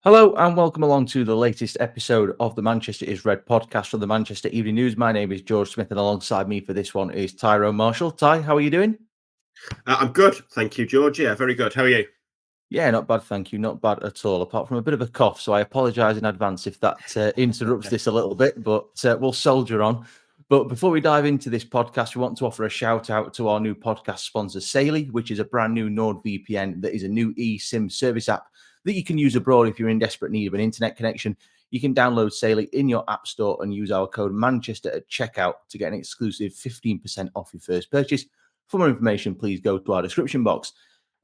Hello and welcome along to the latest episode of the Manchester is Red podcast from the Manchester Evening News. My name is George Smith and alongside me for this one is Tyrone Marshall. Ty, how are you doing? I'm good. Thank you, George. Yeah, very good. How are you? Yeah, not bad, thank you. Not bad at all, apart from a bit of a cough. So I apologise in advance if that interrupts this a little bit, but we'll soldier on. But before we dive into this podcast, we want to offer a shout out to our new podcast sponsor, Saily, which is a brand new NordVPN that is a new eSIM service app that you can use abroad if you're in desperate need of an internet connection. You can download Saily in your app store and use our code Manchester at checkout to get an exclusive 15% off your first purchase. For more information, please go to our description box.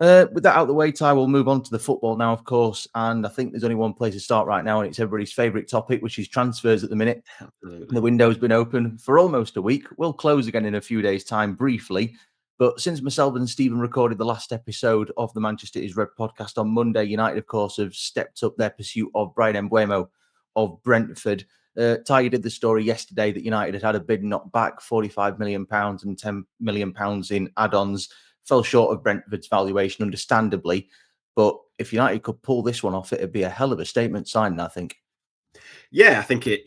With that out of the way, Ty, we'll move on to the football now, of course. And I think there's only one place to start right now, and it's everybody's favourite topic, which is transfers at the minute. Absolutely. The window's been open for almost a week. We'll close again in a few days' time briefly. But since myself and Stephen recorded the last episode of the Manchester is Red podcast on Monday, United, of course, have stepped up their pursuit of Bryan Mbeumo of Brentford. Ty, you did the story yesterday that United had a bid knocked back, £45 million and £10 million in add-ons. Fell short of Brentford's valuation, understandably. But if United could pull this one off, it'd be a hell of a statement signing, I think. Yeah, I think it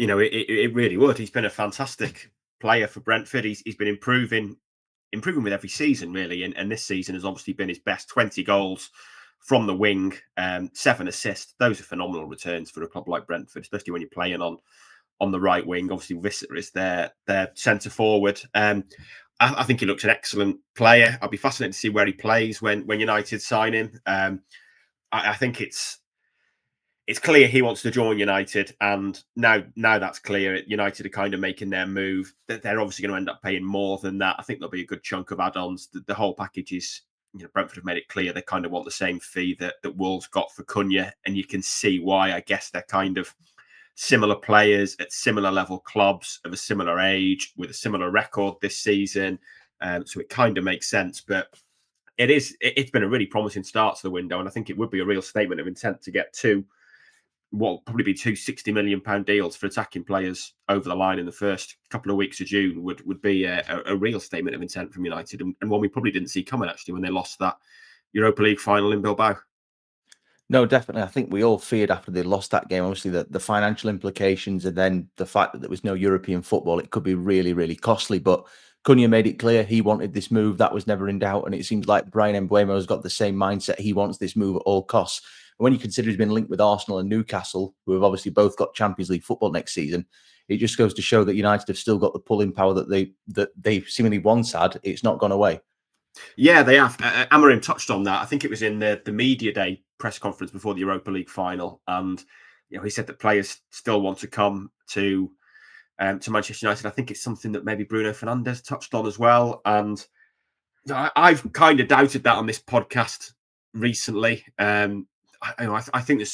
really would. He's been a fantastic player for Brentford. He's been improving with every season, really. And this season has obviously been his best. 20 goals from the wing, 7 assists. Those are phenomenal returns for a club like Brentford, especially when you're playing on the right wing. Obviously, Visser is their centre forward. I think he looks an excellent player. I'll be fascinated to see where he plays when United sign him. I think it's clear he wants to join United, and now that's clear. United are kind of making their move. They're obviously going to end up paying more than that. I think there'll be a good chunk of add-ons. The whole package is, Brentford have made it clear they kind of want the same fee that Wolves got for Cunha, and you can see why. I guess they're kind of similar players at similar level clubs of a similar age with a similar record this season. So it kind of makes sense, but it's been a really promising start to the window, and I think it would be a real statement of intent to get what will probably be two £60 million deals for attacking players over the line in the first couple of weeks of June would be a real statement of intent from United, and one we probably didn't see coming, actually, when they lost that Europa League final in Bilbao. No, definitely. I think we all feared after they lost that game, obviously, the financial implications and then the fact that there was no European football, it could be really, really costly. But Cunha made it clear he wanted this move. That was never in doubt. And it seems like Bryan Mbeumo has got the same mindset. He wants this move at all costs. And when you consider he's been linked with Arsenal and Newcastle, who have obviously both got Champions League football next season, it just goes to show that United have still got the pulling power that they seemingly once had. It's not gone away. Yeah, they have. Amorim touched on that. I think it was in the media day press conference before the Europa League final, and he said that players still want to come to Manchester United. I think it's something that maybe Bruno Fernandes touched on as well, and I've kind of doubted that on this podcast recently. I think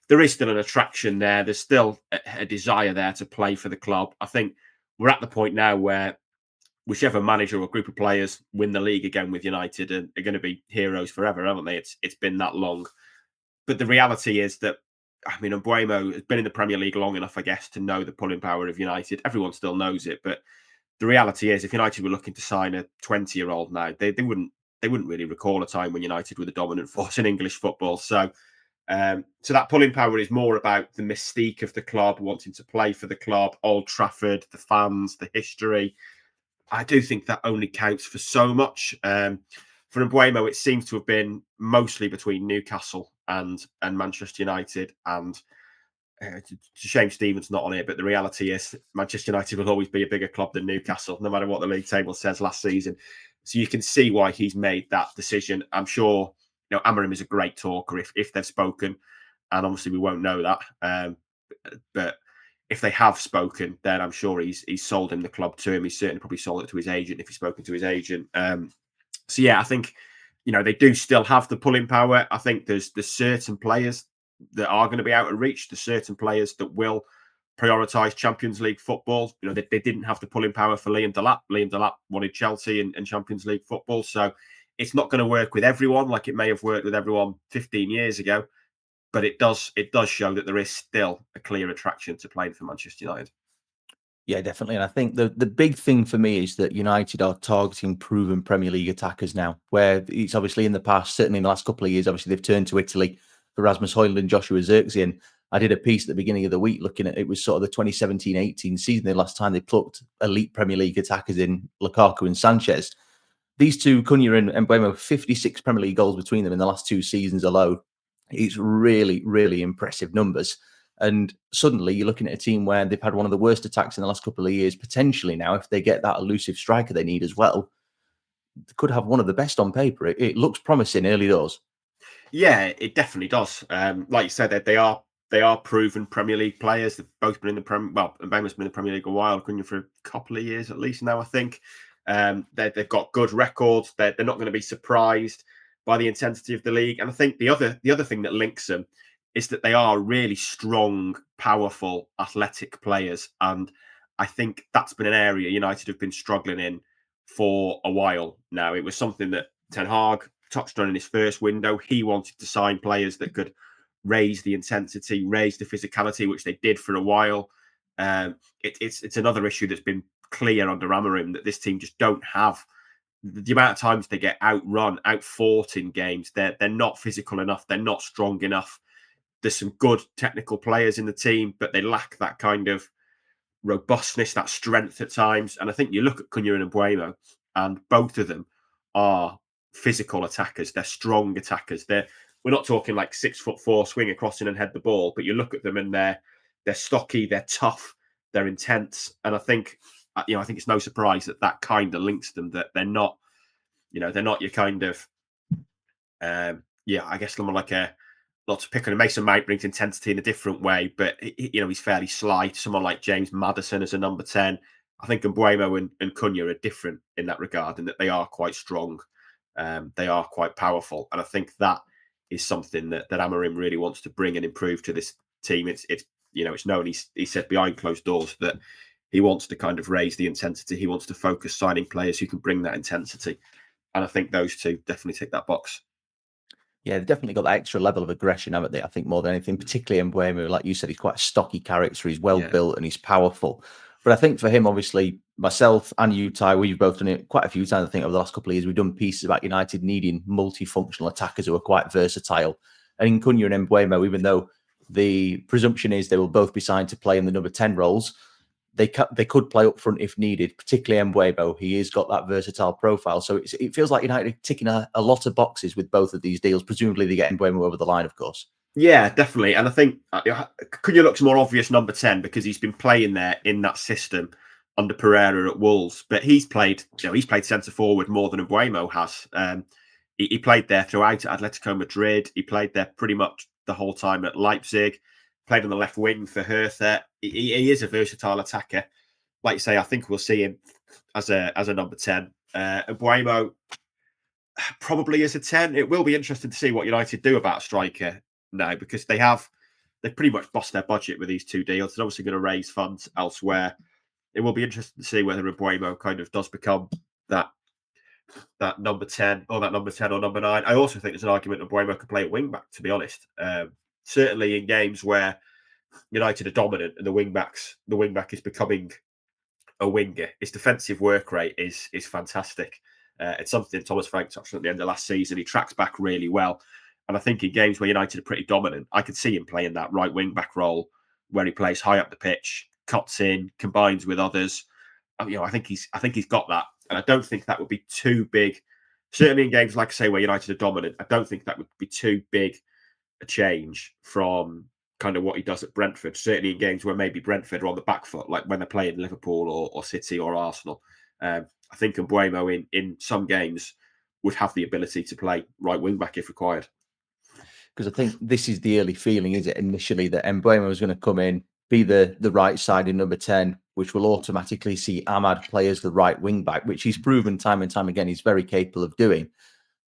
there is still an attraction there. There's still a desire there to play for the club. I think we're at the point now where whichever manager or group of players win the league again with United are going to be heroes forever, haven't they? It's been that long. But the reality is that, Mbeumo has been in the Premier League long enough, I guess, to know the pulling power of United. Everyone still knows it, but the reality is, if United were looking to sign a 20-year-old now, they wouldn't really recall a time when United were the dominant force in English football. So that pulling power is more about the mystique of the club, wanting to play for the club, Old Trafford, the fans, the history. I do think that only counts for so much. For Mbeumo, it seems to have been mostly between Newcastle and Manchester United. And it's a shame Stephen's not on here, but the reality is Manchester United will always be a bigger club than Newcastle, no matter what the league table says last season. So you can see why he's made that decision. I'm sure Amorim is a great talker if they've spoken, and obviously we won't know that. But if they have spoken, then I'm sure he's sold him the club to him. He's certainly probably sold it to his agent if he's spoken to his agent. So yeah, I think they do still have the pulling power. I think there's certain players that are going to be out of reach. There's certain players that will prioritise Champions League football. They didn't have the pulling power for Liam Delap. Liam Delap wanted Chelsea and Champions League football. So it's not going to work with everyone like it may have worked with everyone 15 years ago. But it does show that there is still a clear attraction to playing for Manchester United. Yeah, definitely. And I think the big thing for me is that United are targeting proven Premier League attackers now, where it's obviously in the past, certainly in the last couple of years, obviously they've turned to Italy for Rasmus Højlund, Joshua Zirkzee. And I did a piece at the beginning of the week looking at, it was sort of the 2017-18 season, the last time they plucked elite Premier League attackers in Lukaku and Sanchez. These two, Cunha and Mbeumo, 56 Premier League goals between them in the last 2 seasons alone. It's really, really impressive numbers. And suddenly you're looking at a team where they've had one of the worst attacks in the last couple of years. Potentially now, if they get that elusive striker they need as well, they could have one of the best on paper. It looks promising early doors. Yeah, it definitely does. Like you said, they are proven Premier League players. They've both been in the Premier. Well, Mbeumo's been in the Premier League a while, Cunha for a couple of years at least now, I think. They've got good records. They're not going to be surprised by the intensity of the league. And I think the other thing that links them is that they are really strong, powerful, athletic players. And I think that's been an area United have been struggling in for a while now. It was something that Ten Hag touched on in his first window. He wanted to sign players that could raise the intensity, raise the physicality, which they did for a while. It's another issue that's been clear under Amorim, that this team just don't have the amount of times they get outrun, outfought in games. They're not physical enough. They're not strong enough. There's some good technical players in the team, but they lack that kind of robustness, that strength at times. And I think you look at Cunha and Mbeumo, and both of them are physical attackers. They're strong attackers. We're not talking like 6'4" swing across in and head the ball, but you look at them and they're stocky, they're tough, they're intense. And I think it's no surprise that kind of links them, that they're not your kind of I guess someone like not to pick on him. Mason Mount brings intensity in a different way, but he's fairly slight. Someone like James Maddison as a number 10. I think Mbeumo and Cunha are different in that regard, in that they are quite strong. They are quite powerful. And I think that is something that Amorim really wants to bring and improve to this team. It's known, he said behind closed doors that he wants to kind of raise the intensity. He wants to focus signing players who can bring that intensity. And I think those two definitely tick that box. Yeah, they've definitely got that extra level of aggression, haven't they? I think more than anything, particularly Mbeumo, like you said, he's quite a stocky character. He's well built and he's powerful. But I think for him, obviously, myself and you, Ty, we've both done it quite a few times. I think over the last couple of years, we've done pieces about United needing multifunctional attackers who are quite versatile. And in Cunha and Mbeumo, even though the presumption is they will both be signed to play in the number 10 roles, they could play up front if needed, particularly Mbeumo. He has got that versatile profile. So it feels like United are ticking a lot of boxes with both of these deals. Presumably they get Mbeumo over the line, of course. Yeah, definitely. And I think Cunha looks more obvious number 10 because he's been playing there in that system under Pereira at Wolves. But he's played centre forward more than Mbeumo has. He played there throughout at Atletico Madrid. He played there pretty much the whole time at Leipzig. Played on the left wing for Hertha. He is a versatile attacker. Like you say, I think we'll see him as a number 10. Mbeumo probably is a 10. It will be interesting to see what United do about a striker now, because they've pretty much bossed their budget with these two deals. They're obviously going to raise funds elsewhere. It will be interesting to see whether Mbeumo kind of does become that number 10 or number 9. I also think there's an argument that Mbeumo could play at wing back, to be honest. Certainly in games where United are dominant and the wing back is becoming a winger, his defensive work rate is fantastic. It's something Thomas Frank touched on at the end of last season. He tracks back really well. And I think in games where United are pretty dominant, I could see him playing that right wing back role where he plays high up the pitch, cuts in, combines with others. I think he's got that. And I don't think that would be too big. Certainly in games, like I say, where United are dominant, I don't think that would be too big a change from kind of what he does at Brentford. Certainly in games where maybe Brentford are on the back foot, like when they're playing Liverpool or City or Arsenal. I think Mbeumo in some games would have the ability to play right wing back if required. Because I think this is the early feeling, is it, initially, that Mbeumo is going to come in, be the right side in number 10, which will automatically see Ahmad play as the right wing back, which he's proven time and time again he's very capable of doing.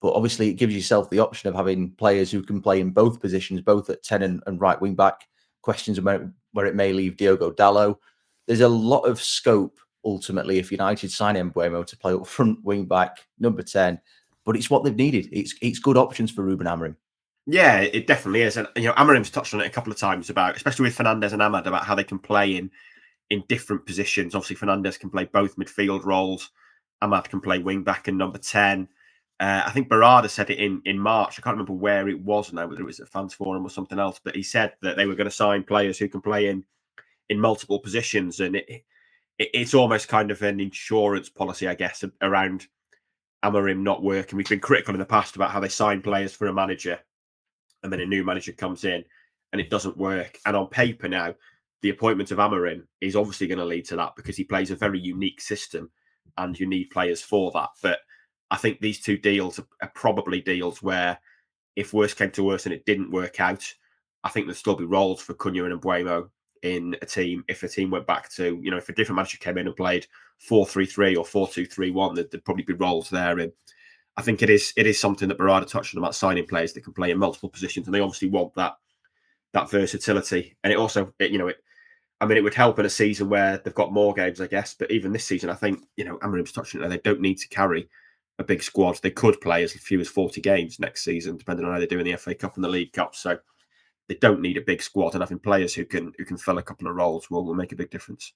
But obviously it gives yourself the option of having players who can play in both positions, both at 10 and right wing back. Questions about where it may leave Diogo Dalot. There's a lot of scope, ultimately, if United sign Mbeumo to play up front wing back, number 10. But it's what they've needed. It's good options for Ruben Amorim. Yeah, it definitely is. And Amorim's touched on it a couple of times about, especially with Fernandes and Ahmad, about how they can play in different positions. Obviously, Fernandes can play both midfield roles. Ahmad can play wing back and number 10. I think Barada said it in March. I can't remember where it was now, whether it was at Fans Forum or something else. But he said that they were going to sign players who can play in multiple positions, and it's almost kind of an insurance policy, I guess, around Amorim not working. We've been critical in the past about how they sign players for a manager, and then a new manager comes in, and it doesn't work. And on paper now, the appointment of Amorim is obviously going to lead to that because he plays a very unique system, and you need players for that. But I think these two deals are probably deals where, if worse came to worse and it didn't work out, I think there'd still be roles for Cunha and Mbeumo in a team. If a team went back to, if a different manager came in and played 4-3-3 or 4-2-3-1, there'd probably be roles there. And I think it is something that Barada touched on about signing players that can play in multiple positions, and they obviously want that versatility. And it also, it would help in a season where they've got more games, I guess. But even this season, I think, Amorim's touching it. They don't need to carry a big squad. They could play as few as 40 games next season, depending on how they do in the FA Cup and the League Cup. So they don't need a big squad, and having players who can fill a couple of roles will make a big difference.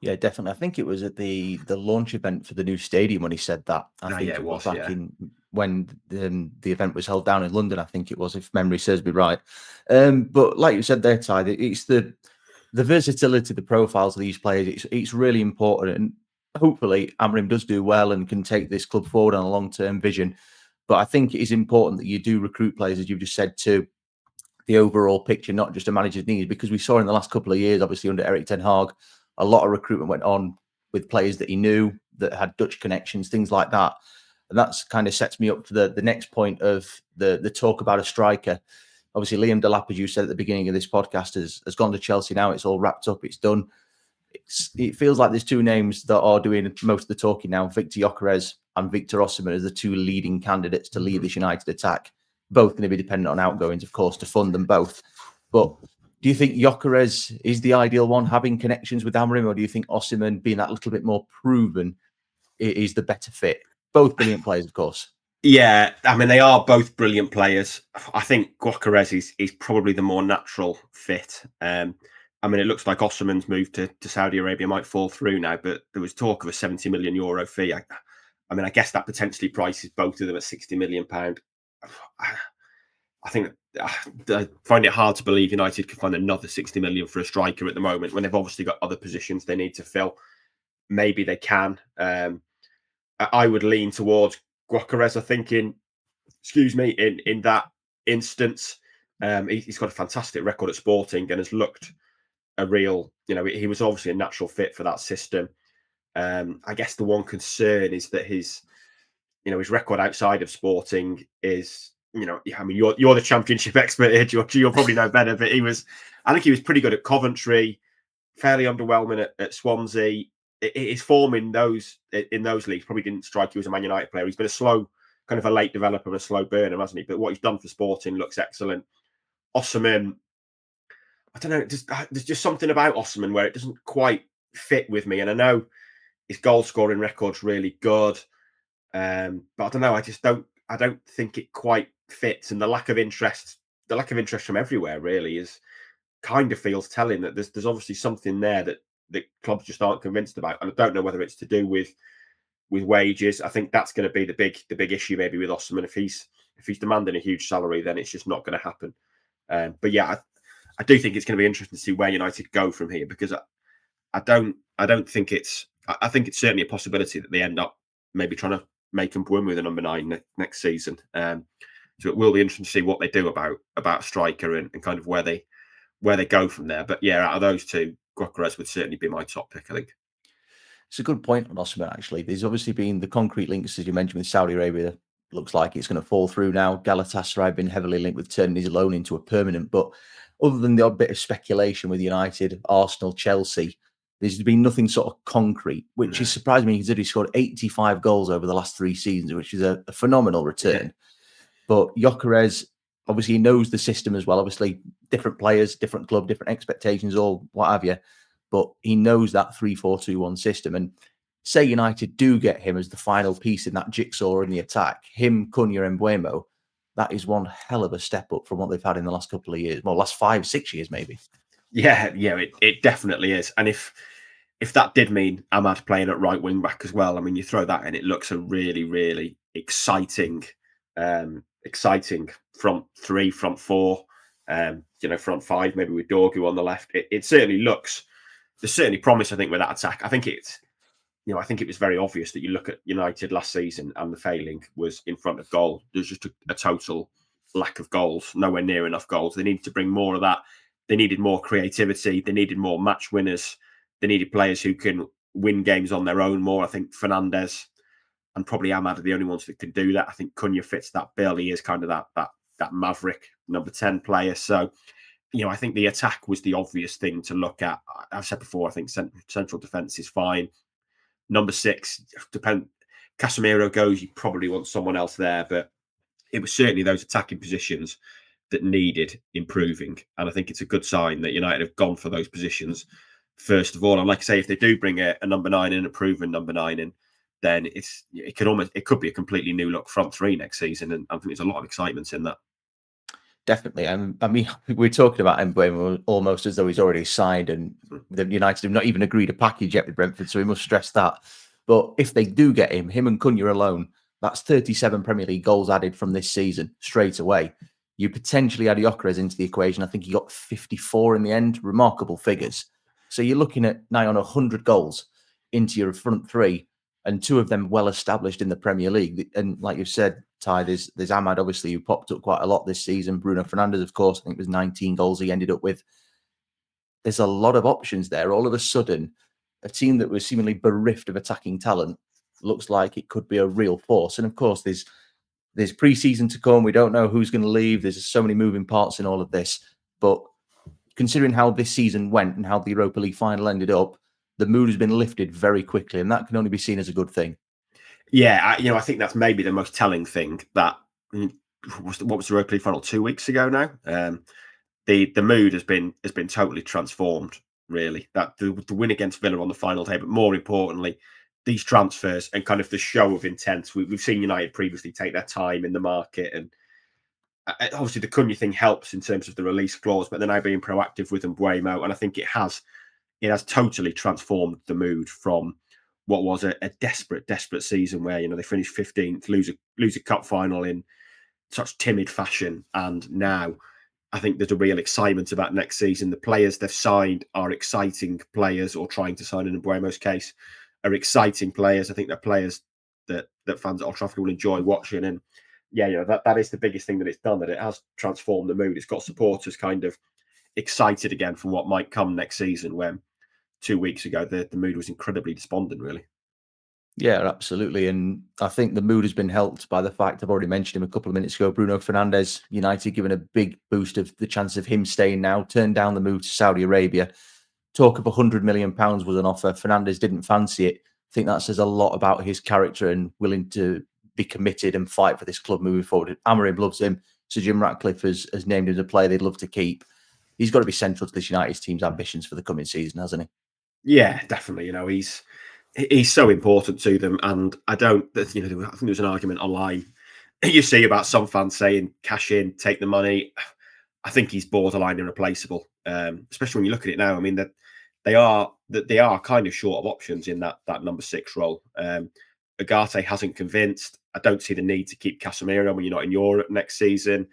Yeah, definitely. I think it was at the launch event for the new stadium when he said that. I think it was back in when the event was held down in London. I think it was, if memory serves me right. But like you said there, Ty, it's the versatility, the profiles of these players. It's really important, and hopefully Amorim does do well and can take this club forward on a long-term vision. But I think it is important that you do recruit players, as you've just said, to the overall picture, not just a manager's needs, because we saw in the last couple of years, obviously under Erik ten Hag, a lot of recruitment went on with players that he knew, that had Dutch connections, things like that. And that's kind of sets me up for the next point of the talk about a striker. Obviously, Liam Delap, as you said at the beginning of this podcast, has gone to Chelsea now. It's all wrapped up. It's done. It feels like there's two names that are doing most of the talking now. Victor Gyökeres and Victor Osimhen as the two leading candidates to lead this United attack. Both going to be dependent on outgoings, of course, to fund them both. But do you think Gyökeres is the ideal one, having connections with Amorim, or do you think Osimhen, being that little bit more proven, is the better fit? Both brilliant players, of course. Yeah, they are both brilliant players. I think Gyökeres is probably the more natural fit. It looks like Osimhen's move to Saudi Arabia might fall through now, but there was talk of a €70 million fee. I guess that potentially prices both of them at £60 million. I think I find it hard to believe United could find another 60 million for a striker at the moment when they've obviously got other positions they need to fill. Maybe they can. I would lean towards Gyökeres, I think, in that instance. He's got a fantastic record at Sporting and has looked a real, he was obviously a natural fit for that system. I guess the one concern is that his record outside of Sporting is, you're the championship expert here, George. You'll probably know better, but I think he was pretty good at Coventry, fairly underwhelming at Swansea. His form in those leagues probably didn't strike you as a Man United player. He's been a slow, kind of a late developer, a slow burner, hasn't he? But what he's done for Sporting looks excellent. Osimhen, I don't know, there's just something about Osimhen where it doesn't quite fit with me. And I know his goal scoring record's really good, but I don't know. I don't think it quite fits, and the lack of interest from everywhere really is kind of feels telling that there's obviously something there that the clubs just aren't convinced about. And I don't know whether it's to do with wages. I think that's going to be the big issue maybe with Osimhen. If he's demanding a huge salary, then it's just not going to happen. But yeah, I do think it's going to be interesting to see where United go from here, because I don't think it's. I think it's certainly a possibility that they end up maybe trying to make Mbeumo the number 9 next season. So it will be interesting to see what they do about striker and kind of where they go from there. But yeah, out of those two, Gyökeres would certainly be my top pick, I think. It's a good point on Osimhen, actually. There's obviously been the concrete links, as you mentioned, with Saudi Arabia. Looks like it's going to fall through now. Galatasaray have been heavily linked with turning his loan into a permanent. But other than the odd bit of speculation with United, Arsenal, Chelsea, there's been nothing sort of concrete, which is surprising me considering he scored 85 goals over the last 3 seasons, which is a phenomenal return. Yeah. But Gyökeres, obviously, he knows the system as well. Obviously, different players, different club, different expectations, all what have you. But he knows that 3-4-2-1 system. And say United do get him as the final piece in that jigsaw in the attack, him, Cunha and Mbeumo, that is one hell of a step up from what they've had in the last couple of years. Well, last 5-6 years, maybe. Yeah, it definitely is. And if that did mean Ahmad playing at right wing back as well, you throw that in, it looks a really, really exciting front three, front four, front five, maybe with Dorgu on the left. It certainly looks, there's certainly promise, I think, with that attack. I think it was very obvious that you look at United last season and the failing was in front of goal. There's just a total lack of goals, nowhere near enough goals. They needed to bring more of that. They needed more creativity. They needed more match winners. They needed players who can win games on their own more. I think Fernandes and probably Amad are the only ones that can do that. I think Cunha fits that bill. He is kind of that maverick number 10 player. So, I think the attack was the obvious thing to look at. I've said before, I think central defence is fine. Number 6, Casemiro goes, you probably want someone else there, but it was certainly those attacking positions that needed improving. And I think it's a good sign that United have gone for those positions first of all. And like I say, if they do bring a number 9 in, a proven number 9 in, then it could be a completely new look front three next season. And I think there's a lot of excitement in that. Definitely. I mean, we're talking about Mbeumo almost as though he's already signed, and the United have not even agreed a package yet with Brentford, so we must stress that. But if they do get him and Cunha alone, that's 37 Premier League goals added from this season straight away. You potentially add Gyökeres into the equation. I think he got 54 in the end. Remarkable figures. So you're looking at nigh on 100 goals into your front three, and 2 of them well established in the Premier League. And like you've said, Ty, there's Amad, obviously, who popped up quite a lot this season. Bruno Fernandes, of course, I think it was 19 goals he ended up with. There's a lot of options there. All of a sudden, a team that was seemingly bereft of attacking talent looks like it could be a real force. And of course, there's pre-season to come. We don't know who's going to leave. There's so many moving parts in all of this. But considering how this season went and how the Europa League final ended up, the mood has been lifted very quickly, and that can only be seen as a good thing. Yeah, I think that's maybe the most telling thing. That what was the Europa League final 2 weeks ago now? The mood has been totally transformed. Really, that the win against Villa on the final day, but more importantly, these transfers and kind of the show of intent. We've seen United previously take their time in the market, and obviously the Cunha thing helps in terms of the release clause, but they're now being proactive with Mbeumo, and I think it has totally transformed the mood from what was a desperate season where they finished 15th, lose a cup final in such timid fashion, and now I think there's a real excitement about next season. The players they've signed are exciting players, or trying to sign in Mbeumo's case are exciting players. I think they're players that fans at Old Trafford will enjoy watching, and that is the biggest thing that it's done. That it has transformed the mood. It's got supporters kind of excited again from what might come next season, when 2 weeks ago the mood was incredibly despondent, really. Yeah, absolutely. And I think the mood has been helped by the fact, I've already mentioned him a couple of minutes ago, Bruno Fernandes, United given a big boost of the chance of him staying now, turned down the move to Saudi Arabia. Talk of £100 million was an offer. Fernandes didn't fancy it. I think that says a lot about his character and willing to be committed and fight for this club moving forward. Amorim loves him. Sir Jim Ratcliffe has named him as a player they'd love to keep. He's got to be central to this United team's ambitions for the coming season, hasn't he? Yeah, definitely. He's so important to them, and I think there was an argument online you see about some fans saying cash in, take the money. I think he's borderline irreplaceable, especially when you look at it now. I mean, that they are kind of short of options in that number 6 role. Agate hasn't convinced. I don't see the need to keep Casemiro when you're not in Europe next season.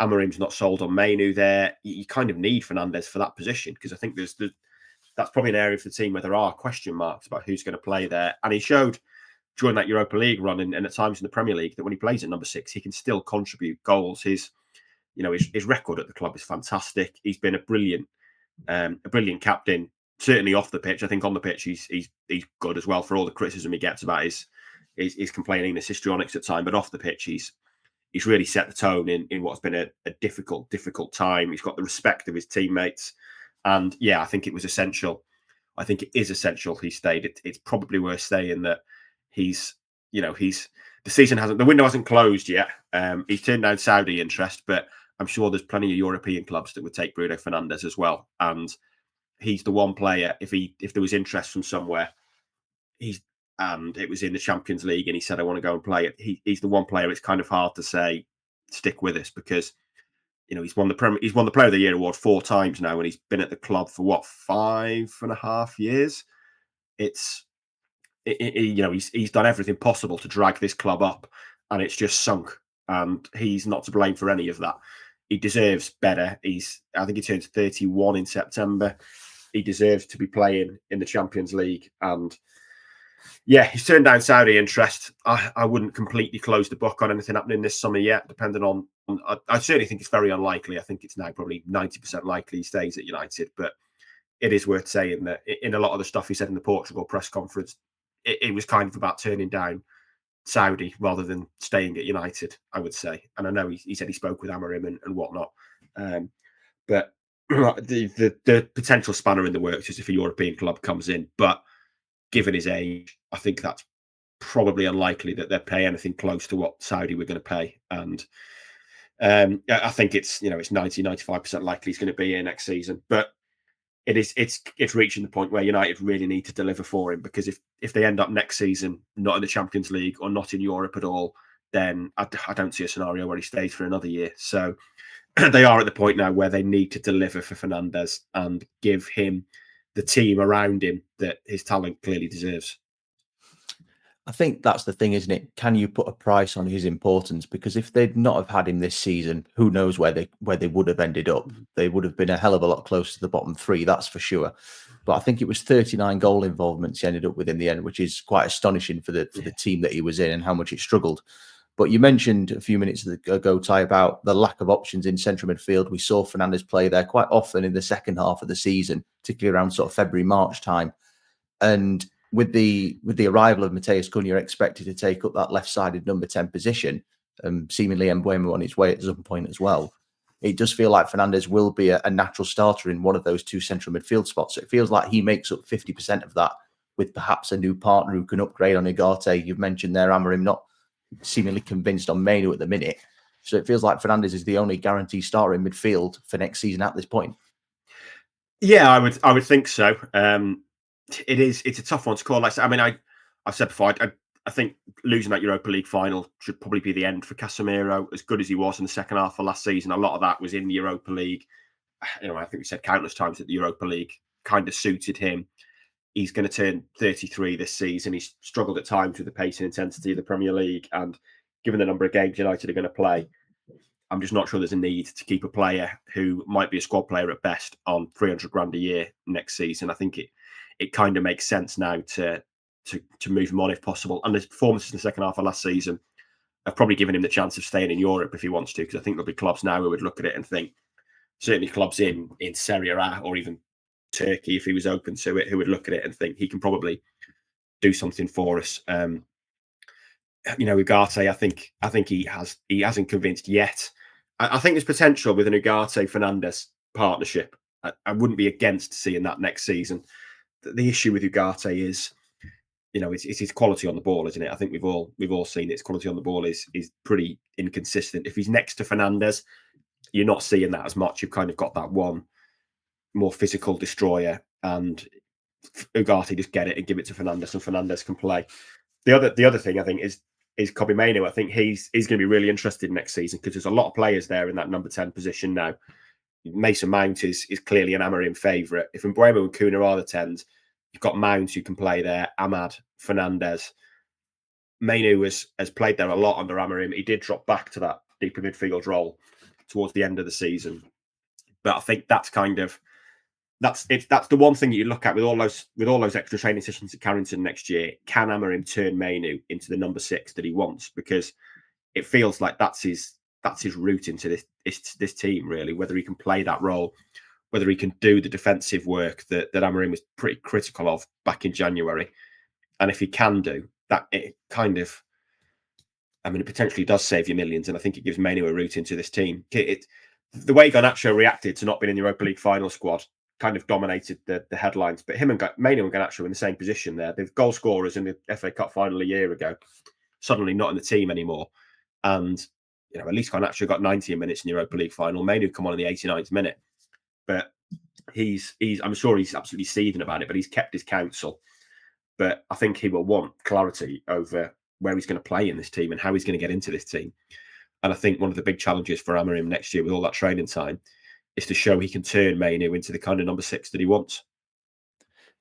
Amorim's not sold on Mainu there. You kind of need Fernandes for that position, because I think that's probably an area for the team where there are question marks about who's going to play there. And he showed during that Europa League run and at times in the Premier League that when he plays at number 6, he can still contribute goals. His record at the club is fantastic. He's been a brilliant captain, certainly off the pitch. I think on the pitch he's good as well, for all the criticism he gets about his complaining, his histrionics at time. But off the pitch, he's really set the tone in what's been a difficult time. He's got the respect of his teammates. And yeah, I think it was essential. I think it is essential he stayed. It's probably worth saying that the window hasn't closed yet. He's turned down Saudi interest, but I'm sure there's plenty of European clubs that would take Bruno Fernandes as well. And he's the one player, if there was interest from somewhere, and it was in the Champions League and he said, I want to go and play it. He's the one player it's kind of hard to say, stick with us, because he's won the Player of the Year award 4 times now, and he's been at the club for 5.5 years. He's done everything possible to drag this club up, and it's just sunk. And he's not to blame for any of that. He deserves better. I think he turns 31 in September. He deserves to be playing in the Champions League. And yeah, he's turned down Saudi interest. I wouldn't completely close the book on anything happening this summer yet, depending on I certainly think it's very unlikely. I think it's now probably 90% likely he stays at United. But it is worth saying that in a lot of the stuff he said in the Portugal press conference, it was kind of about turning down Saudi rather than staying at United, I would say. And I know he said he spoke with Amorim and whatnot. But the potential spanner in the works is if a European club comes in. But given his age, I think that's probably unlikely that they'll pay anything close to what Saudi were going to pay. And I think it's 90-95% likely he's going to be here next season. But it's reaching the point where United really need to deliver for him, because if they end up next season not in the Champions League or not in Europe at all, then I don't see a scenario where he stays for another year. So they are at the point now where they need to deliver for Fernandes and give him the team around him that his talent clearly deserves. I think that's the thing, isn't it? Can you put a price on his importance? Because if they'd not have had him this season, who knows where they would have ended up? They would have been a hell of a lot closer to the bottom three, that's for sure. But I think it was 39 goal involvements he ended up with in the end, which is quite astonishing for the team that he was in and how much it struggled. But you mentioned a few minutes ago, Ty, about the lack of options in central midfield. We saw Fernandes play there quite often in the second half of the season, particularly around sort of February, March time. And with the arrival of Matheus Cunha expected to take up that left-sided number 10 position, seemingly Mbeumo on his way at some point as well, it does feel like Fernandes will be a natural starter in one of those two central midfield spots. So it feels like he makes up 50% of that, with perhaps a new partner who can upgrade on Ugarte. You've mentioned there Amorim not seemingly convinced on Mainoo at the minute. So it feels like Fernandes is the only guaranteed starter in midfield for next season at this point. Yeah, I would think so. It's a tough one to call. Like, I mean, I've said before, I think losing that Europa League final should probably be the end for Casemiro. As good as he was in the second half of last season, a lot of that was in the Europa League. I think we said countless times that the Europa League kind of suited him. He's going to turn 33 this season. He's struggled at times with the pace and intensity of the Premier League. And given the number of games United are going to play, I'm just not sure there's a need to keep a player who might be a squad player at best on 300 grand a year next season. I think it kind of makes sense now to move him on if possible. And the performances in the second half of last season have probably given him the chance of staying in Europe if he wants to, because I think there'll be clubs now who would look at it and think, certainly clubs in Serie A or even Turkey, if he was open to it, who would look at it and think he can probably do something for us. Ugarte, I think he hasn't convinced yet. I think there's potential with an Ugarte Fernandes partnership. I wouldn't be against seeing that next season. The issue with Ugarte is, it's his quality on the ball, isn't it? I think we've all seen it. His quality on the ball is pretty inconsistent. If he's next to Fernandes, you're not seeing that as much. You've kind of got that one more physical destroyer, and Ugarte just get it and give it to Fernandes, and Fernandes can play. The other thing I think is Kobbie Mainoo. I think he's going to be really interested next season, because there's a lot of players there in that number 10 position now. Mason Mount is clearly an Amorim favourite. If Mbeumo and Cunha are the 10s, you've got Mount who can play there, Ahmad, Fernandes. Mainoo has played there a lot under Amorim. He did drop back to that deeper midfield role towards the end of the season. But I think that's the one thing that you look at with all those extra training sessions at Carrington next year. Can Amorim turn Mainoo into the number 6 that he wants? Because it feels like that's his route into this team, really. Whether he can play that role, whether he can do the defensive work that Amorim was pretty critical of back in January, and if he can do that, it potentially does save you millions, and I think it gives Mainoo a route into this team. The way Garnacho reacted to not being in the Europa League final squad kind of dominated the headlines, but him and Mainoo and Garnacho in the same position there. They're goal scorers in the FA Cup final a year ago, suddenly not in the team anymore. And at least Garnacho got 90 minutes in the Europa League final. Mainoo come on in the 89th minute, but I'm sure he's absolutely seething about it, but he's kept his counsel. But I think he will want clarity over where he's going to play in this team and how he's going to get into this team. And I think one of the big challenges for Amorim next year with all that training time is to show he can turn Mainoo into the kind of number 6 that he wants.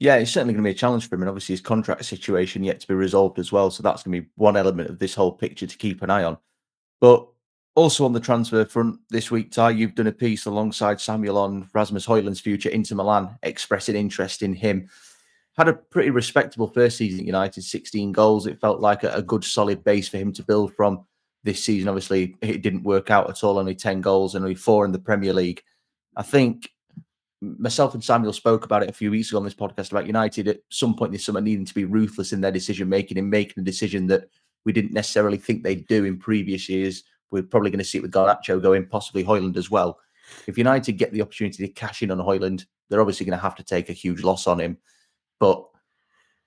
Yeah, it's certainly going to be a challenge for him, and obviously his contract situation yet to be resolved as well. So that's going to be one element of this whole picture to keep an eye on. But also on the transfer front this week, Ty, you've done a piece alongside Samuel on Rasmus Højlund's future into Milan, expressing interest in him. Had a pretty respectable first season at United, 16 goals. It felt like a good solid base for him to build from this season. Obviously, it didn't work out at all, only 10 goals and only 4 in the Premier League. I think myself and Samuel spoke about it a few weeks ago on this podcast about United at some point this summer needing to be ruthless in their decision making and making a decision that we didn't necessarily think they'd do in previous years. We're probably going to see it with Garnacho going, possibly Højlund as well. If United get the opportunity to cash in on Højlund, they're obviously going to have to take a huge loss on him. But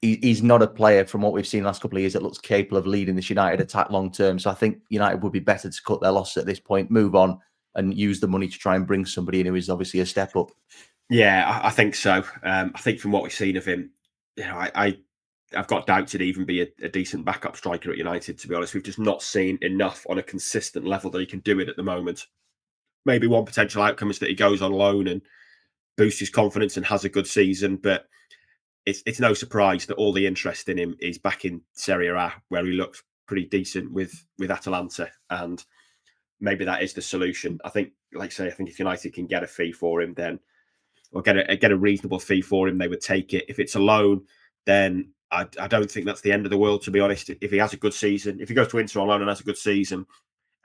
he's not a player from what we've seen the last couple of years that looks capable of leading this United attack long term. So I think United would be better to cut their losses at this point, move on, and use the money to try and bring somebody in who is obviously a step up. Yeah, I think so. I think from what we've seen of him, I've got doubts he'd even be a decent backup striker at United, to be honest. We've just not seen enough on a consistent level that he can do it at the moment. Maybe one potential outcome is that he goes on loan and boosts his confidence and has a good season, but it's no surprise that all the interest in him is back in Serie A, where he looks pretty decent with Atalanta, and maybe that is the solution. I think, like I say, I think if United can get a fee for him, then or get a reasonable fee for him, they would take it. If it's a loan, then I don't think that's the end of the world, to be honest. If he has a good season, if he goes to Inter on loan and has a good season,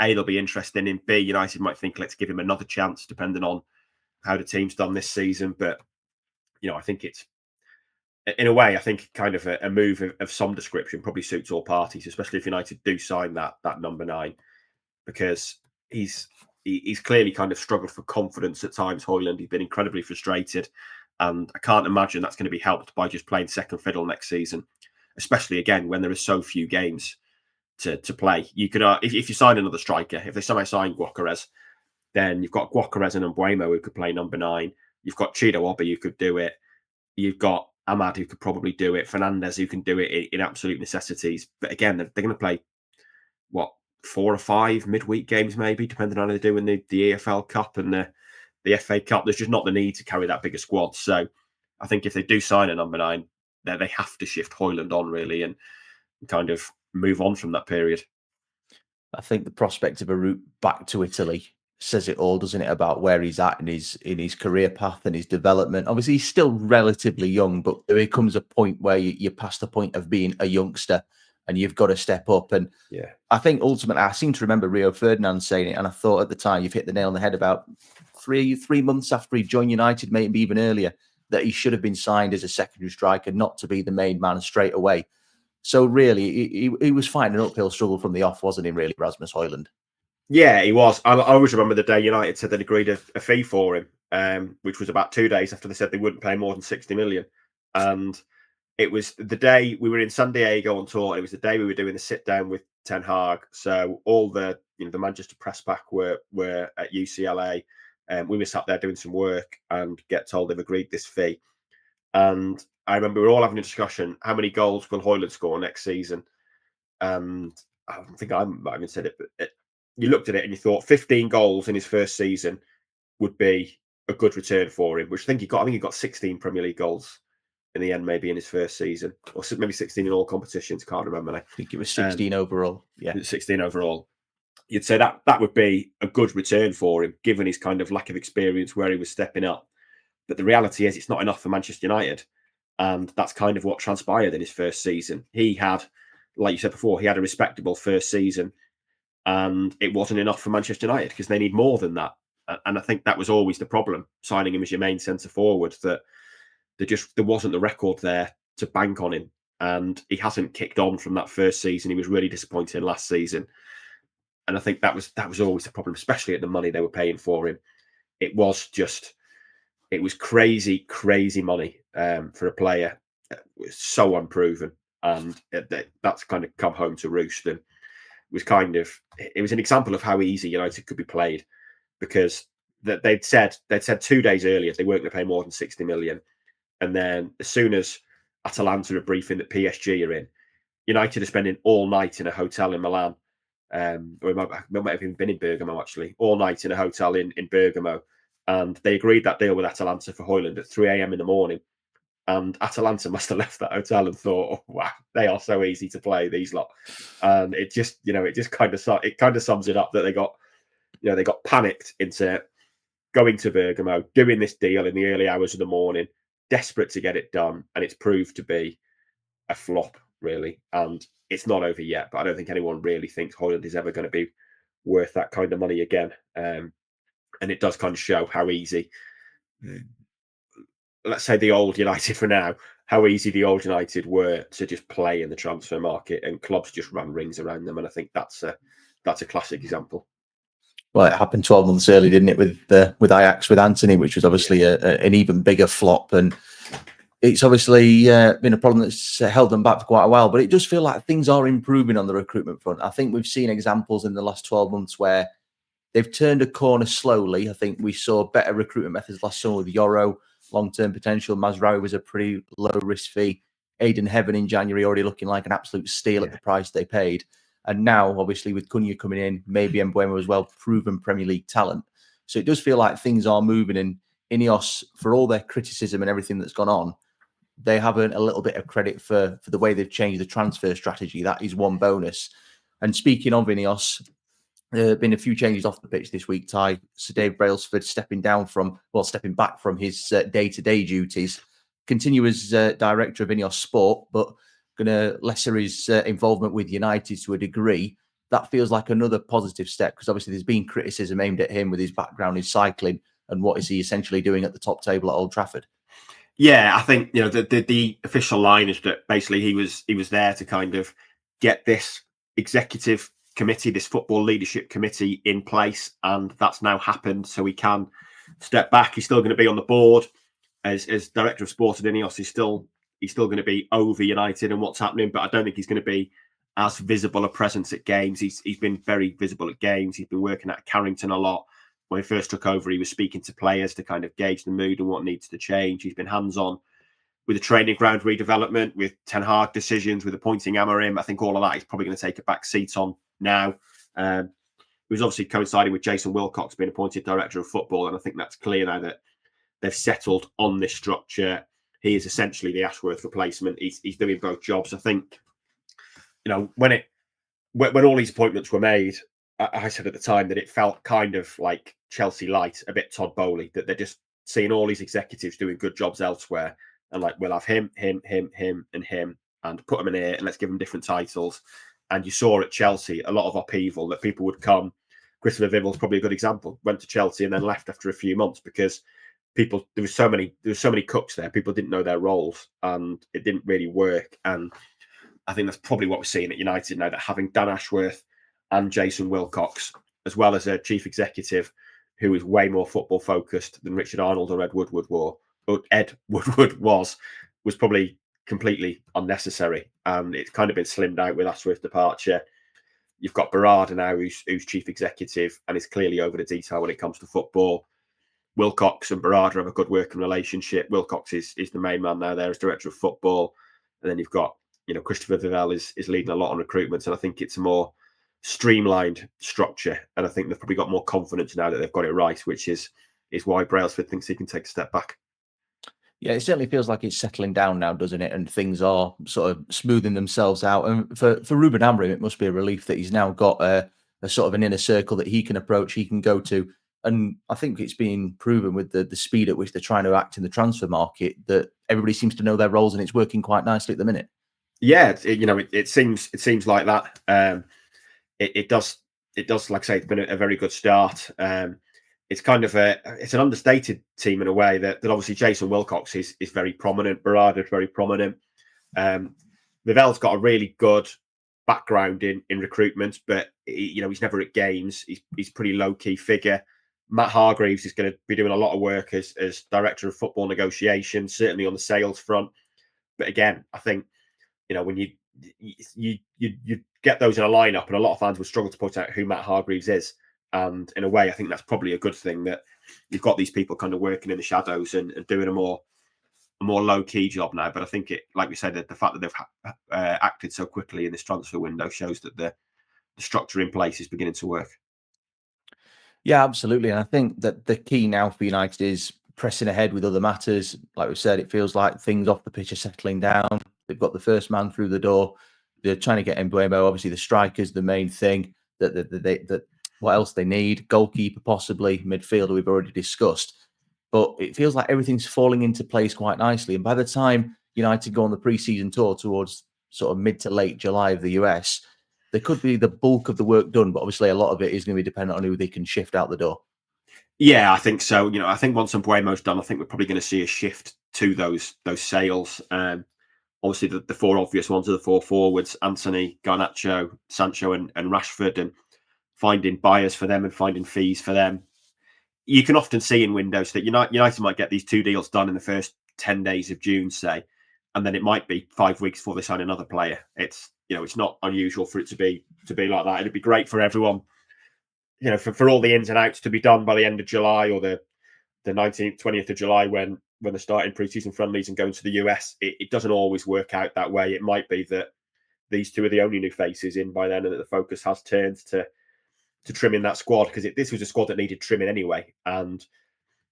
A, they'll be interested in him. B, United might think, let's give him another chance, depending on how the team's done this season. But, I think it's, in a way, I think kind of a move of some description probably suits all parties, especially if United do sign that number 9, because he's clearly kind of struggled for confidence at times, Højlund. He's been incredibly frustrated, and I can't imagine that's going to be helped by just playing second fiddle next season, especially, again, when there are so few games to play. You could, if you sign another striker, if they somehow sign Gyökeres, then you've got Gyökeres and Mbeumo who could play number 9. You've got Chido Obi who could do it. You've got Ahmad who could probably do it. Fernandes who can do it in absolute necessities. But again, they're going to play, 4 or 5 midweek games, maybe, depending on how they do in the EFL Cup and the FA Cup. There's just not the need to carry that bigger squad. So I think if they do sign a number 9, they have to shift Højlund on, really, and kind of move on from that period. I think the prospect of a route back to Italy says it all, doesn't it, about where he's at in his career path and his development. Obviously, he's still relatively young, but there comes a point where you're past the point of being a youngster and you've got to step up. And yeah, I think ultimately, I seem to remember Rio Ferdinand saying it, and I thought at the time, you've hit the nail on the head, about three months after he joined United, maybe even earlier, that he should have been signed as a secondary striker, not to be the main man straight away. So really, he was fighting an uphill struggle from the off, wasn't he, really, Rasmus Højlund? Yeah, he was. I always remember the day United said they'd agreed a fee for him, which was about 2 days after they said they wouldn't pay more than 60 million. And it was the day we were in San Diego on tour. It was the day we were doing the sit down with Ten Hag. So all the the Manchester press pack were at UCLA, and we were sat there doing some work and get told they've agreed this fee. And I remember we were all having a discussion: how many goals will Højlund score next season? And I think I might even said it, but you looked at it and you thought 15 goals in his first season would be a good return for him, which I think he got. I think he got 16 Premier League goals in the end, maybe in his first season, or maybe 16 in all competitions. Can't remember now. I think it was 16 overall. Yeah, 16 overall. You'd say that would be a good return for him, given his kind of lack of experience where he was stepping up. But the reality is, it's not enough for Manchester United, and that's kind of what transpired in his first season. He had, like you said before, he had a respectable first season, and it wasn't enough for Manchester United because they need more than that. And I think that was always the problem, signing him as your main centre forward, that there wasn't the record there to bank on him. And he hasn't kicked on from that first season. He was really disappointing last season. And I think that was always the problem, especially at the money they were paying for him. It was crazy, crazy money for a player that was so unproven. And that's kind of come home to roost. And it was an example of how easy United could be played, because they'd said 2 days earlier they weren't going to pay more than 60 million. And then as soon as Atalanta are briefing that PSG are in, United are spending all night in a hotel in Milan. Or it might have even been in Bergamo, actually, all night in a hotel in Bergamo. And they agreed that deal with Atalanta for Højlund at 3 a.m. in the morning. And Atalanta must have left that hotel and thought, oh, wow, they are so easy to play, these lot. And it just kind of sums it up that they got panicked into going to Bergamo, doing this deal in the early hours of the morning, desperate to get it done, and it's proved to be a flop, really. And it's not over yet, but I don't think anyone really thinks Højlund is ever going to be worth that kind of money again. And it does kind of show how easy, let's say the old United for now, how easy the old United were to just play in the transfer market, and clubs just ran rings around them. And I think that's a classic example. Well, it happened 12 months early, didn't it, with Ajax, with Antony, which was obviously an even bigger flop. And it's obviously been a problem that's held them back for quite a while. But it does feel like things are improving on the recruitment front. I think we've seen examples in the last 12 months where they've turned a corner slowly. I think we saw better recruitment methods last summer with Yoro, long-term potential. Mazraoui was a pretty low-risk fee. Aiden Heaven in January already looking like an absolute steal at the price they paid. And now, obviously, with Cunha coming in, maybe Mbeumo as well, proven Premier League talent. So it does feel like things are moving. And Ineos, for all their criticism and everything that's gone on, they have a little bit of credit for the way they've changed the transfer strategy. That is one bonus. And speaking of Ineos, there have been a few changes off the pitch this week, Ty. Sir Dave Brailsford stepping back from his day-to-day duties, continue as director of Ineos Sport, but going to lesser his involvement with United to a degree. That feels like another positive step, because obviously there's been criticism aimed at him with his background in cycling, and what is he essentially doing at the top table at Old Trafford? Yeah, I think the official line is that basically he was there to kind of get this executive committee, this football leadership committee in place, and that's now happened. So he can step back. He's still going to be on the board as director of sport at Ineos. He's still going to be over United and what's happening, but I don't think he's going to be as visible a presence at games. He's been very visible at games. He's been working at Carrington a lot. When he first took over, he was speaking to players to kind of gauge the mood and what needs to change. He's been hands-on with the training ground redevelopment, with Ten Hag decisions, with appointing Amorim. I think all of that he's probably going to take a back seat on now. It was obviously coinciding with Jason Wilcox being appointed director of football, and I think that's clear now that they've settled on this structure. He is essentially the Ashworth replacement. He's doing both jobs. I think, when all these appointments were made, I said at the time that it felt kind of like Chelsea light, a bit Todd Bowley, that they're just seeing all these executives doing good jobs elsewhere, and like, we'll have him, and him, and put them in here, and let's give them different titles. And you saw at Chelsea a lot of upheaval, that people would come. Christopher Vival's probably a good example. Went to Chelsea and then left after a few months because there was so many cooks there. People didn't know their roles, and it didn't really work. And I think that's probably what we're seeing at United now, that having Dan Ashworth and Jason Wilcox, as well as a chief executive who is way more football focused than Richard Arnold or Ed Woodward was probably completely unnecessary. And it's kind of been slimmed out with Ashworth's departure. You've got Berardi now, who's chief executive and is clearly over the detail when it comes to football. Wilcox and Berardi have a good working relationship. Wilcox is the main man now there as director of football. And then you've got, Christopher Vival is leading a lot on recruitment. And I think it's a more streamlined structure. And I think they've probably got more confidence now that they've got it right, which is why Brailsford thinks he can take a step back. Yeah, it certainly feels like it's settling down now, doesn't it? And things are sort of smoothing themselves out. And for Ruben Amorim, it must be a relief that he's now got a sort of an inner circle that he can approach, he can go to. And I think it's been proven with the speed at which they're trying to act in the transfer market that everybody seems to know their roles, and it's working quite nicely at the minute. Yeah, it seems like that. It does. Like I say, it's been a very good start. It's kind of it's an understated team in a way that obviously Jason Wilcox is very prominent. Berardi is very prominent. Vival's got a really good background in recruitment, but he's never at games. He's pretty low key figure. Matt Hargreaves is going to be doing a lot of work as director of football negotiations, certainly on the sales front. But again, I think when you get those in a lineup, and a lot of fans would struggle to point out who Matt Hargreaves is. And in a way, I think that's probably a good thing, that you've got these people kind of working in the shadows and doing a more low key job now. But I think it, like we said, the fact that they've acted so quickly in this transfer window shows that the structure in place is beginning to work. Yeah, absolutely. And I think that the key now for United is pressing ahead with other matters. Like we said, it feels like things off the pitch are settling down. They've got the first man through the door. They're trying to get Mbeumo. Obviously, the striker's the main thing. That what else they need? Goalkeeper, possibly. Midfielder, we've already discussed. But it feels like everything's falling into place quite nicely. And by the time United go on the pre-season tour towards sort of mid to late July of the US, there could be the bulk of the work done. But obviously, a lot of it is going to be dependent on who they can shift out the door. Yeah, I think so. I think once Mbeumo's done, I think we're probably going to see a shift to those sales. Obviously, the four obvious ones are the four forwards: Antony, Garnacho, Sancho, and Rashford, and finding buyers for them and finding fees for them. You can often see in windows that United might get these two deals done in the first 10 days of June, say, and then it might be 5 weeks before they sign another player. It's not unusual for it to be like that. It'd be great for everyone, for all the ins and outs to be done by the end of July or the 19th, 20th of July when they're starting pre-season friendlies and going to the US. It doesn't always work out that way. It might be that these two are the only new faces in by then and that the focus has turned to trimming that squad, because this was a squad that needed trimming anyway. And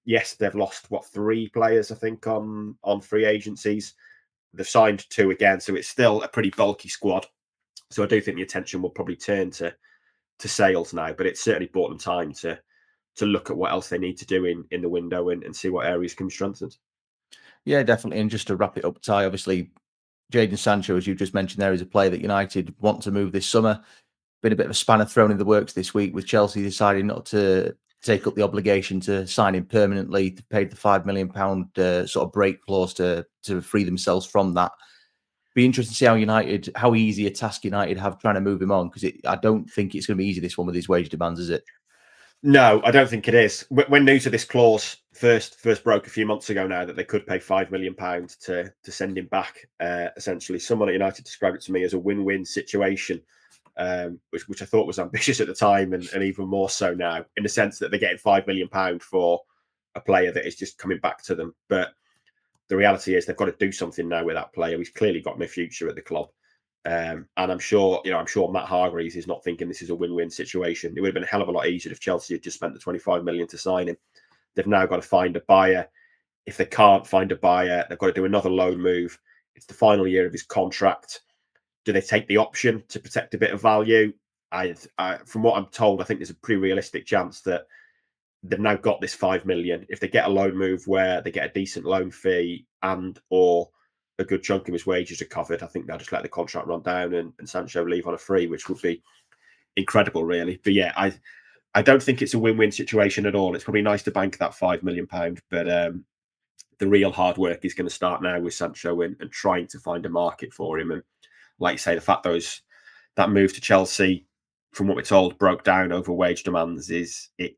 yes, they've lost 3 players, I think, on free agencies. They've signed 2 again, so it's still a pretty bulky squad. So I do think the attention will probably turn to sales now, but it's certainly bought them time to look at what else they need to do in the window and see what areas can be strengthened. Yeah, definitely. And just to wrap it up, Ty, obviously, Jadon Sancho, as you've just mentioned there, is a player that United want to move this summer. Been a bit of a spanner thrown in the works this week with Chelsea deciding not to take up the obligation to sign him permanently. They paid the £5 million sort of break clause to free themselves from that. Be interesting to see how easy a task United have trying to move him on, because I don't think it's going to be easy, this one, with his wage demands, is it? No, I don't think it is. When news of this clause first broke a few months ago now that they could pay £5 million to send him back, essentially, someone at United described it to me as a win-win situation, which I thought was ambitious at the time and even more so now, in the sense that they're getting £5 million for a player that is just coming back to them. But the reality is they've got to do something now with that player. He's clearly got no future at the club. And I'm sure Matt Hargreaves is not thinking this is a win-win situation. It would have been a hell of a lot easier if Chelsea had just spent the 25 million to sign him. They've now got to find a buyer. If they can't find a buyer, they've got to do another loan move. It's the final year of his contract. Do they take the option to protect a bit of value? From what I'm told, I think there's a pretty realistic chance that they've now got this 5 million. If they get a loan move where they get a decent loan fee and or a good chunk of his wages are covered, I think they'll just let the contract run down and Sancho leave on a free, which would be incredible, really. But yeah, I don't think it's a win-win situation at all. It's probably nice to bank that £5 million, but the real hard work is going to start now with Sancho and trying to find a market for him. And like you say, the fact that move to Chelsea, from what we're told, broke down over wage demands, it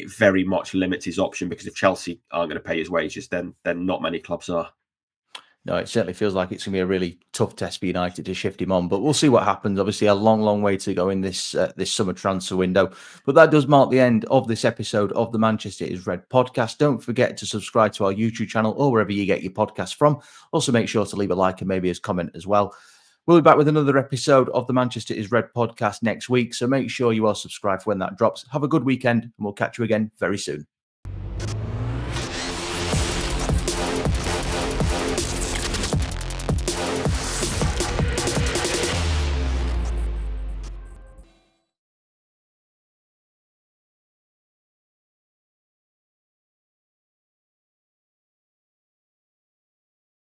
very much limits his option, because if Chelsea aren't going to pay his wages, then not many clubs are. No, it certainly feels like it's going to be a really tough test for United to shift him on, but we'll see what happens. Obviously, a long, long way to go in this summer transfer window. But that does mark the end of this episode of the Manchester is Red podcast. Don't forget to subscribe to our YouTube channel or wherever you get your podcasts from. Also, make sure to leave a like and maybe a comment as well. We'll be back with another episode of the Manchester is Red podcast next week, so make sure you are subscribed for when that drops. Have a good weekend, and we'll catch you again very soon.